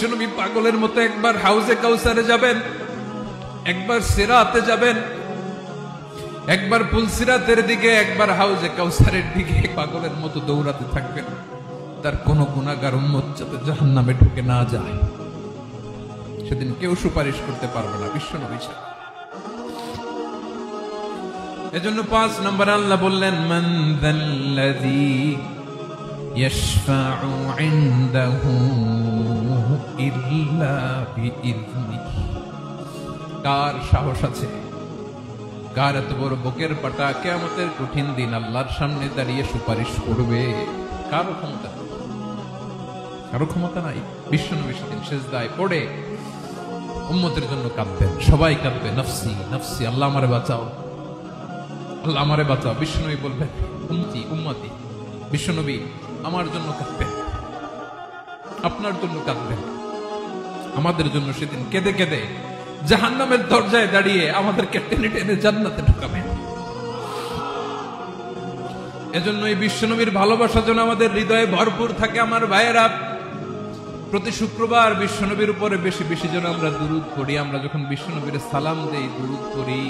বিশ্বনবী পাগলের মতো একবার হাউজে কাউসারে যাবেন, একবার সিরাতে যাবেন, একবার পুলসিরাতের দিকে, একবার হাউজে কাউসারের দিকে পাগলের মতো দৌড়াতে থাকবেন। তার কোন গুনাহগার উম্মত যাতে জাহান্নামে ঢুকে না যায়, সেদিন কেউ সুপারিশ করতে পারবে না বিশ্বনবী ছাড়া। এজন্য 5 নম্বর আল্লাহ বললেন, মান যাল্লাযী ইয়াশফাউ ইনদাহু ইল্লা বিইযনিহি। কার সাহস আছে, কার এত বড় বুকের পাটা কিয়ামতের কঠিন দিন আল্লাহর সামনে দাঁড়িয়ে সুপারিশ করবে? কারো ক্ষমতা, কারো ক্ষমতা নাই। বিশ্বনবী সেদিন সিজদায় পড়ে উম্মতের জন্য কাঁদবেন, সবাই কাঁদবে, নফসি নফসি, আল্লাহ আমারে বাঁচাও, আল্লাহ আমারে বাঁচাও। বিশ্বনবী বলবেন, উম্মতি উম্মতি। বিশ্বনবী আমার জন্য কাঁদবেন, আপনার জন্য কাঁদবেন, আমাদের জন্য সেদিন কেঁদে কেঁদে জাহান্নামের দরজায় দাঁড়িয়ে আমাদেরকে টেনে টেনে জান্নাতে ঢুকাবেন। এজন্য এই বিশ্বনবীর ভালোবাসা যেন আমাদের হৃদয়ে ভরপুর থাকে। আমার ভাইয়েরা, প্রতি শুক্রবার বিশ্বনবীর উপরে বেশি বেশি যেন আমরা দুরূদ পড়ি। আমরা যখন বিশ্বনবীর সালাম দেই, দুরূদ পড়ি,